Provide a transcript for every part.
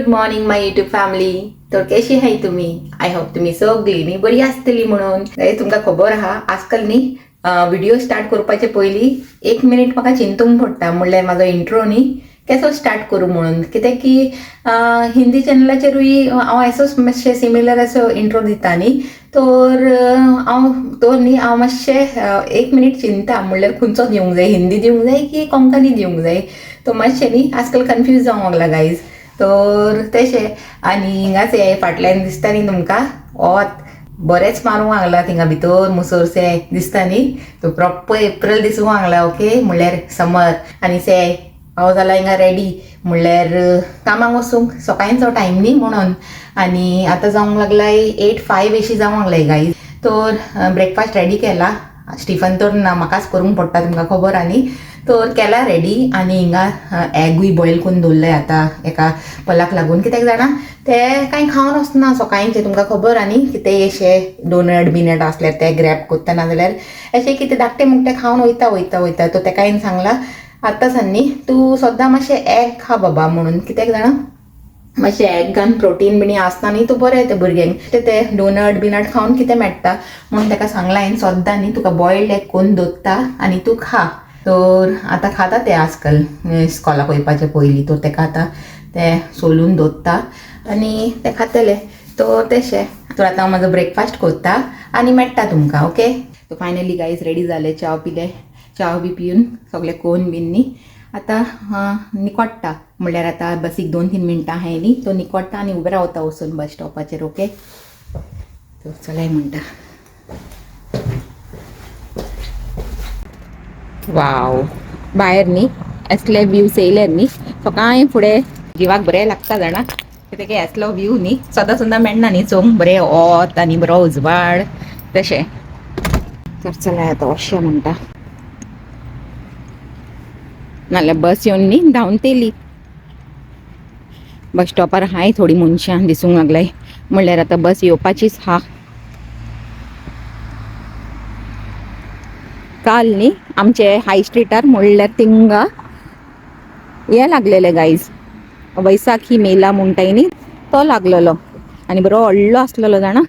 Morning माय YouTube family. तर कशी आहे तुम्ही? आय होप तुम्ही सगळी न्ही बरी आसतली म्हणून. तुमकां खबर आहा आजकाल न्ही व्हिडिओ स्टार्ट करपाचे पयलीं 1 मिनिट म्हाका चिंतूंक पडटा, म्हणल्यार म्हाजो इंट्रो न्ही कसो स्टार्ट करूं म्हणून. कित्याक की हिंदी चॅनलाचेरूय हांव असोच मातशें सिमिलर असो इंट्रो दिता न्ही, तर हांव मातशें 1 मिनिट चिंता, म्हणल्यार खंयचो दिवंक जाय, हिंदी दिवंक जाय की कोंकणी दिवंक जाय. तो मातशें न्ही आजकाल कन्फ्यूज जावंक लागला गायज. तर तशें आनी हिंगाच फाटल्यान दिसता न्ही तुमकां वोत बरेंच मारूंक लागला थिंगा भितर मुसोरशे दिसता न्ही. तो प्रॉपर एप्रील दिसूंक लागला. ओके, म्हणल्यार समर आनी हांव जाला हिंगा रेडी, म्हणल्यार कामाक वचूंक सकाळचो टायम न्ही म्हणून. आनी आतां जावंक लागलाय 8:05 अशी जावंक लागलाय गायज. तर ब्रेकफास्ट रेडी केला. स्टिफन तर ना, म्हाकाच करूंक पडटा तुमकां खबर आहा न्ही. तर केला रेडी आनी हिंगा एगूय बॉयल करून दवरलें आतां एका पलाक लागून. कित्याक जाणा ते कांय खावन वचना सकाळचें, तुमकां खबर आहा न्ही. कितें अशें डोनट बिनट असल्यार ते ग्रॅब करता, ना जाल्यार अशें कितें धाकटें मुकटें खावन वयता. तो तेका हांवें सांगला आतां न्ही तूं सद्दां मातशें एग खा बाबा म्हणून. कित्याक जाणा मातशें एगान प्रोटीन बिणी आसता न्ही, तो बरें ते भुरग्यांक. ते डोनट बिनट खावन कितें मेळटा म्हणून ताका सांगला हांवें सद्दां न्ही तुका बॉयल्ड एग करून दवरता आनी तूं खा. तर आतां खाता ते आजकाल स्कॉलाक वयपाचे पयलीं, तर ताका आतां ते सोलून दवरता आनी ते खातले. तर तशें तर आतां हांव म्हाजो ब्रेकफास्ट करता आनी मेळटा तुमकां. ओके, तर फायनली गायज रेडी जालें. चाव पिलें, चाव बी पिवन सगळें कोण बीन न्ही आतां निकोडटा. म्हणल्यार आतां बसीक 2-3 मिनटां आहाय न्ही, तो निकोडटा आनी उबें रावता वचून बस स्टॉपाचेर. ओके, तर चलाय म्हणटा. वाव, भायर न्ही असले व्ह्यूज येयले न्ही सकाळी फुडें जिवाक बरें लागता जाणा. कित्याक असलो व्यू न्ही सदां सुद्दां मेळना न्ही चोवंक. बरें वोत आनी बरो उजवाड तशें. तर चलाय आतां अशें म्हणटा. नाल्यार बस येवन न्ही धांवतेली. बस स्टॉपार हाय थोडी मनशां दिसूंक लागलाय, म्हणल्यार आतां बस येवपाचीच हा. काल न्ही आमचे हाय स्ट्रीटार म्हणल्यार थिंगा हें लागलेलें गायज, वैसाखी मेला म्हणटाय न्ही तो लागलेलो आनी बरो व्हडलो आसलेलो जाणा.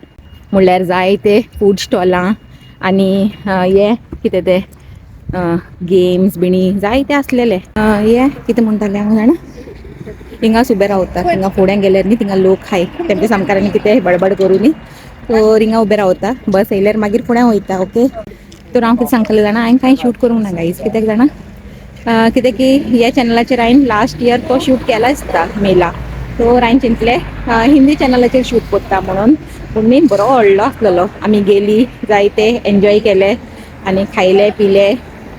म्हणल्यार जायते फूड स्टॉलां आनी हे कितें ते गेम्स बिणी जायते आसलेले. हे कितें म्हणटाले हांव जाणा, हिंगाच उबें रावता. हिंगा फुडें गेल्यार न्ही थिंगा लोक हाय, तेंच्या सामकार कितें बडबड करूं न्ही. तर हिंगा उबें रावता, बस येयल्यार मागीर फुडें वयता. ओके, तर हांव कितें सांगतलें जाणा, हांवें कांय शूट करूंक ना गायज. कित्याक जाणा कित्याक की ह्या चॅनलाचेर हांवें लास्ट इयर तो शूट केला आसता मेला. तर हांवें चिंतलें हिंदी चॅनलाचेर शूट करता म्हणून. पूण न्ही बरो व्हडलो आसलेलो. आमी गेली, जायते एन्जॉय केले आनी खायले पिले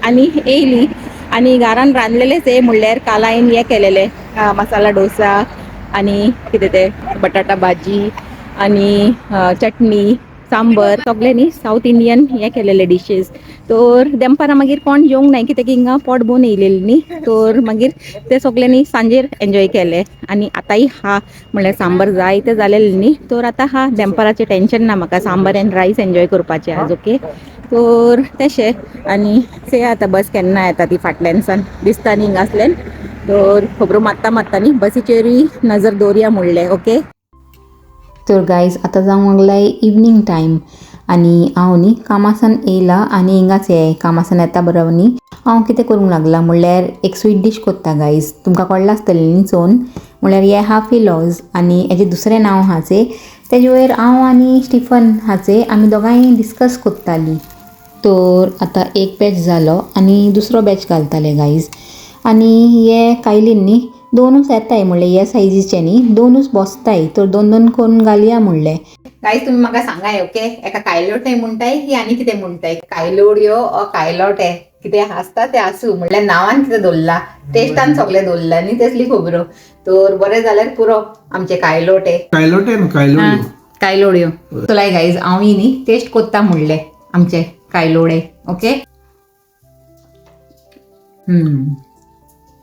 आनी येयली. आनी घरान रांदलेलेच म्हणल्यार काल हांवें हें केलेलें मसाला डोसा आनी कितें ते बटाटा भाजी आनी चटणी सांबर सगळे न्ही साऊथ इंडियन हे केलेले डिशीज. तर दनपारां मागीर कोण जेवंक नाय, कित्याक हिंगा पोट भरून येयलेलें न्ही. तर मागीर ते सगळे न्ही सांजेर एन्जॉय केले आनी आतांय हा, म्हणल्यार सांबर जायते जालेलें न्ही. तर आतां हा दनपाराचें टेन्शन ना म्हाका, सांबर एंड रायस एन्जॉय करपाचें आज. ओके, तर तशें आनी आतां बस केन्ना येता ती फाटल्यानसान दिसता न्ही हिंगासल्यान. तर खबरो मारता न्ही बसीचेरूय नजर दवरया म्हणलें. ओके, तर गायज आतां जावंक लागलाय इवनींग टायम आनी हांव न्ही कामासान येयला आनी हिंगाच कामासान येता बरो न्ही हांव कितें करूंक लागला, म्हणल्यार एक स्वीट डीश करता गायज. तुमकां कळ्ळां आसतलें न्ही चोवन. म्हणल्यार हे हा फिलॉज आनी हेजें दुसरें नांव हाचे. तेजे वयर हांव आनी स्टिफन हाचे आमी दोगांय डिस्कस करतालीं. तर आतां एक बॅच जालो आनी दुसरो बॅच घालताले गायज. आनी हे कायलीन न्ही 2च येताय, म्हणलें हे सायजीचे न्ही 2च बसताय. तर 2 करून घालया म्हणलें. गायज तुम्ही म्हाका सांगाय. ओके, एका कायलोटे म्हणटाय की आनी कितें म्हणटाय, कायलोड्यो ओ कायलोटे कितें आसता ते आसूं, म्हणल्यार नांवान कितें दवरला, टेस्टान सगळें दवरला न्ही तसली खबरो. तर बरें जाल्यार पुरो आमचे कायलोटे कायलोड्यो. चलाय गायज हांवूय न्ही टेस्ट करता म्हणलें आमचे कायलोडे. ओके,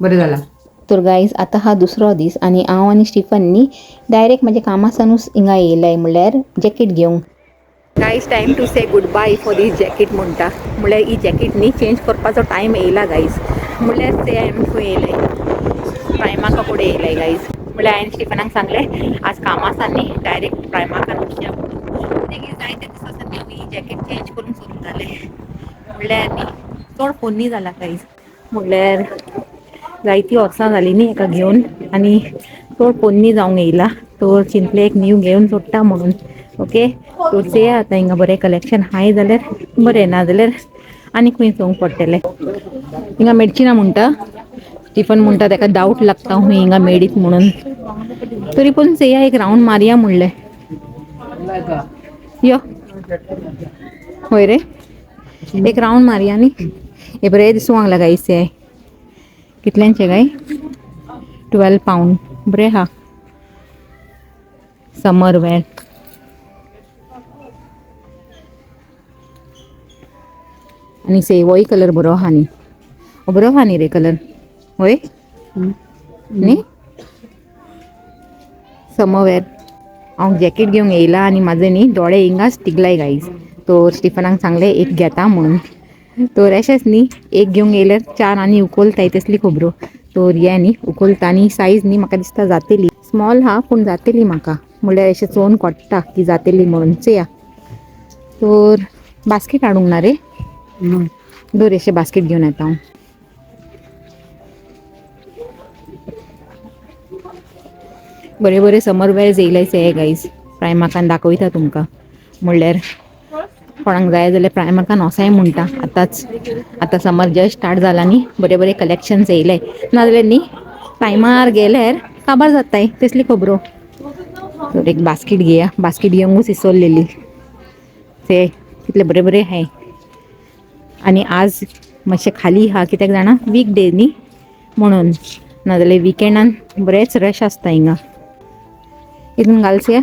बरें जाला. तर गायज आतां हा दुसरो दीस आनी हांव आनी स्टिफन न्ही डायरेक्ट म्हाज्या कामासानूच हिंगा येयलाय, म्हणल्यार जॅकेट घेवंक. Guys time to say good bye for this jacket म्हणटा. म्हणल्यार ही जॅकेट न्ही चेंज करपाचो टायम येयला गायज. म्हणल्यार हांवें खंय येयलाय टायमाका फुडें येयलाय गायज. म्हळ्यार हांवें स्टिफनाक सांगलें आज कामासांनी डायरेक्ट प्रायमाकान वचया म्हणून तेगे जायते दिसा सावन हांव जॅकेट चेंज करून सोदतालें म्हणल्यार न्ही चड पोन्नी जाला गायज म्हणल्यार जायतीं वर्सां जालीं न्ही हेका घेवन आनी चड पोन्नी जावंक येयला तो चिंतलें एक न्यू घेवन सोदता म्हणून ओके सो चोया आतां हिंगा बरें कलेक्शन हाय जाल्यार बरें ना जाल्यार आनी खंय चोवंक पडटलें हिंगा मेडचिना म्हणटा स्टिफन म्हणटा ताका डावट लागता हूंय हिंगा मेडीत म्हणून तरी पूण चोया एक रावंड मारया म्हणलें यो होय रे एक रावंड मारया न्ही हे बरें दिसूंक लागला गायज हे कितल्यांचे गाय 12 पावंड बरें हा समर वेअर आणि सेवोय कलर बरो हा न्ही बरो हा न्ही रे कलर होय न्ही समर वेअर हांव जॅकेट घेवंक येयला आनी म्हाजे न्ही दोळे हिंगाच तिगलाय गायज तो स्टिफनाक सांगलें एक घेता म्हणून तर अशेंच न्ही एक घेवंक येयल्यार 4 आनी उखलताय तसली खबरो तर हे न्ही उखलता आनी सायज न्ही म्हाका दिसता जातली स्मॉल हा पूण जातली म्हाका म्हणल्यार अशें चोवन कोट्टा की जातली म्हणून चोया तर बास्केट हाडूंक ना रे दर अशें बास्केट घेवन येता हांव बरे बरे समर वेअर्स येयल्याचे हे गायज प्रायमाकान दाखयता तुमकां म्हणल्यार कोणाक जाय जाल्यार प्रायमाकान वोसाय म्हणटा आतां समर जस्ट स्टार्ट जाला न्ही बरे बरे कलेक्शन्स येयले नाजाल्यार न्ही टायमार गेल्यार काबार जाताय तसली खबरो तर एक बास्केट घेया बास्केट घेवंकूच इसरलेली ते कितले बरे बरे हाय आनी आज मातशें खाली हा कित्याक जाणा वीक डे न्ही म्हणून नाजाल्यार विकेंडान बरेंच रश आसता हिंगा हितून घालचें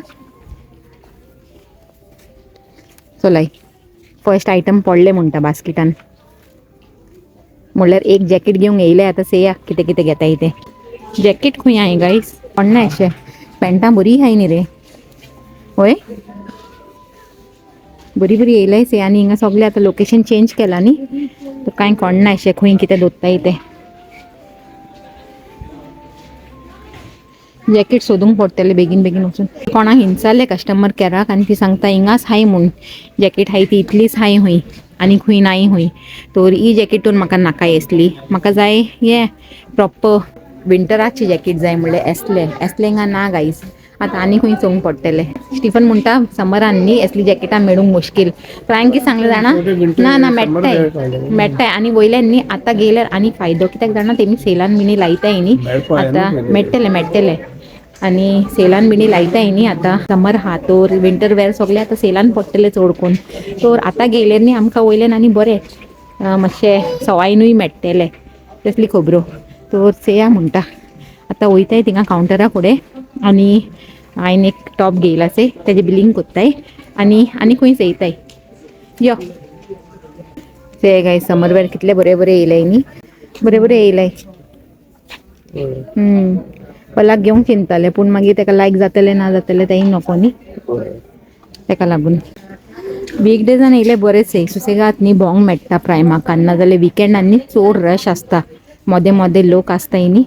चलय फर्स्ट आयटम पडले म्हणटा बास्केटान म्हणल्यार एक जॅकेट घेवंक येयलें आतां चोया कितें कितें घेताय तें जॅकेट खंय हाय गायज पडना अशें पॅन्टां बरी हाय न्ही रे होय बरी बरी येयलाय से आनी हिंगा सगळें आतां लोकेशन चेंज केला न्ही तर कांय कळना अशें खंय कितें दवरताय तें जॅकेट सोदूंक पडटलें बेगीन बेगीन वचून कोणाक हिंचालें कस्टमर केराक आनी ती सांगता हिंगाच हाय म्हूण जॅकेट हाय ती इतलीच हाय हूंय आनी खंय नाय हूंय तर ही जॅकेटून म्हाका नाकाय असली म्हाका जाय हे प्रॉपर विंटराची जॅकेट जाय म्हणल्यार एसले हिंगा ना गायज आतां आनी खंय चोवंक पडटलें स्टिफन म्हणटा समरान न्ही असली जॅकेटां मेळूंक मुश्कील फ्रँकी सांगलें जाणा ना मेळटाय आनी वयल्यान न्ही आतां गेल्यार आनी फायदो कित्याक जाणा तेमी सेलान बिनी लायताय न्ही आतां मेळटलें आनी सेलान बिनी लायताय न्ही आतां समर हा तर विंटर वेअर सगळें आतां सेलान पडटलें चड करून तर आतां गेल्यार न्ही आमकां वयल्यान आनी बरें मातशें सवायनूय मेळटलें तसली खबरो तर चोया म्हणटा आतां वयताय थिंगा कावंटरा फुडें आनी हांवें एक टॉप घेयलासे तेजें बिलींग कोत्ताय आनी खंय चोयताय यो ते गाय समर वेअर कितले बरे बरे येयलाय न्ही बरे बरे येयलाय पलाक घेवंक चिंततालें पूण मागीर ताका लायक जातलें ना जातलें तेंय नको न्ही ताका लागून वीक डेजान येयले बरेच सुसेगाद न्ही भोंवंक मेळटा प्रायमाकान नाजाल्यार विकेंडान न्ही चड रश आसता मोदे मोदे लोक आसताय न्ही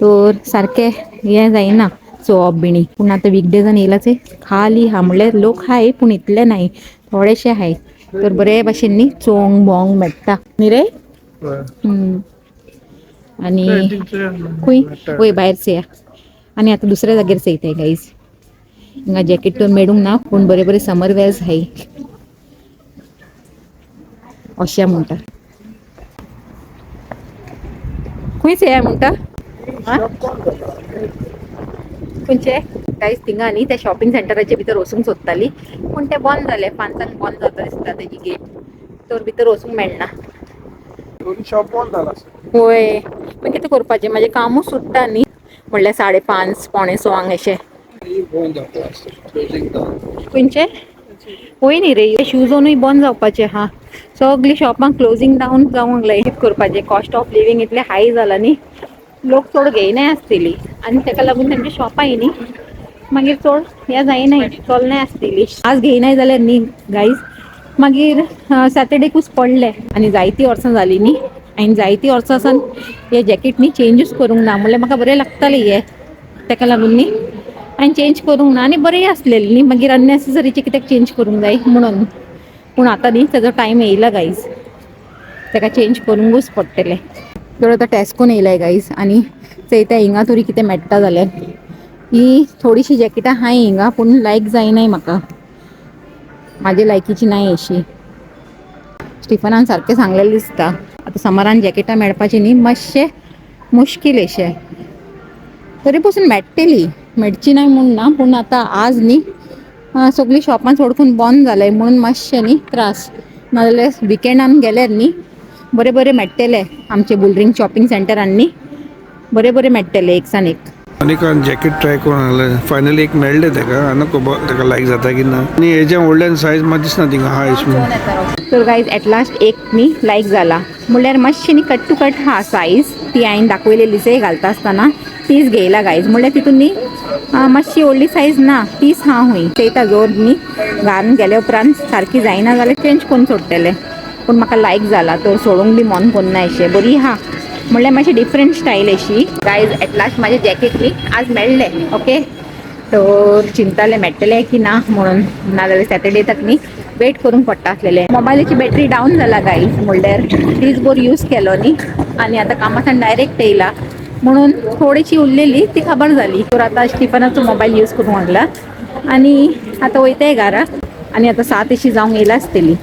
तर सारकें हें जायना चोवप बिणी पूण आतां वीक डेजान येयलाचे खाली हा म्हणल्यार लोक हाय पूण इतले नाय थोडेशे हाय तर बरे भाशेन न्ही चोवंक भोवंक मेळटा न्ही रे आनी खंय वय भायर चोया आनी आतां दुसऱ्या जाग्यार चोयताय गायज हिंगा जॅकेट तर मेळूंक ना पूण बरे बरे समर वेअर्स हाय अशें म्हणटा खंय चोया म्हणटा खंयचे गायज थिंगा न्ही त्या शॉपिंग सेंटराचे भितर वचूंक सोदताली पूण तें बंद जालें 5 बंद जाता दिसता तेजी गेट तर भितर वचूंक मेळना होय पूण कितें करपाचें म्हाजें कामूच सुट्टा न्ही म्हणल्यार 5:30 5:45 अशें खंयचे होय न्ही रे शूजोनूय बंद जावपाचें हा सगळीं शॉपां क्लोजींग डावन जावंक लागलें कितें करपाचें कॉस्ट ऑफ लिवींग इतलें हाय जाला न्ही लोक चड घेयनाय आसतली आनी ताका लागून तेंचे शॉपाय न्ही मागीर चड हें जायनाय चलनाय आसतली आज घेयनाय जाल्यार न्ही गायज मागीर सॅटर्डेकूच पडले आनी जायतीं वर्सां जालीं न्ही हांवें जायतीं वर्सां सावन हे जॅकेट न्ही चेंजूच करूंक ना म्हणल्यार म्हाका बरें लागतालें हे ताका लागून न्ही हांवें चेंज करूंक ना आनी बरें आसलेलें न्ही मागीर अननेसेसरीचे कित्याक चेंज करूंक जाय म्हणून. पूण आतां न्ही ताजो टायम येयला गायज, ताका चेंज करूंकूच पडटलें. तर आतां टॅस्कोन येयलाय गायज आनी चयता हिंगा तरी कितें मेळटा जाल्यार. ही थोडीशी जॅकेटां हाय हिंगा पूण लायक जायनाय म्हाका, म्हाजे लायकीची नाय अशी. स्टिफनान सारकें सांगलेलें दिसता आतां समरान जॅकेटां मेळपाची न्ही मातशें मुश्कील अशें. तरी पासून मेळची नाय म्हूण ना, पूण आतां आज न्ही सगळीं शॉपां सोडकून बंद जालाय म्हणून मातशें न्ही त्रास. नाजाल्यार विकेंडान गेल्यार न्ही बरें बरें मेळटलें आमचे बुलरींग शॉपिंग सेंटरान न्ही, बरें बरें मेळटलें एक सान एक. आनीक जॅकेट ट्राय करून हाडलें, फायनली एक मेळ्ळें ताका. आनी खबर ताका लायक जाता की ना. आनी हेज्या व्हडल्यान सायज मात दिसना थिंगा आहा अशी म्हणून. तर गायज एट लास्ट एक न्ही लायक जाला म्हणल्यार मातशी न्ही कट टू कट हा सायज ती हांवें दाखयलेली चंय घालता आसतना तीच घेयला गायज. म्हणल्यार तितून न्ही मातशी व्हडली सायज ना तीच हा हूंय. चयता जोर न्ही घालून गेल्या उपरांत सारकी जायना जाल्यार चेंज करून सोडटलें. पूण म्हाका लायक जाला तर सोडूंक बी मन कोन्ना अशें. बरी हा म्हणल्यार मातशी डिफरंट स्टायल अशी. गायज एट लास्ट म्हाजें जॅकेट न्ही आज मेळ्ळें. ओके, तर चिंतालें मेळटलें की ना म्हणून, नाजाल्यार सॅटर्डे तक न्ही वेट करूंक पडटा आसलेलें. मोबायलाची बॅटरी डावन जाला गायज, म्हणल्यार दीसभर यूज केलो न्ही आनी आतां कामासान डायरेक्ट येयला म्हणून थोडीशी उरलेली ती खबर जाली. तर आतां स्टिफनाचो मोबायल यूज करूंक लागला आनी आतां वयताय घरा आनी आतां 7 अशी जावंक येयला आसतली.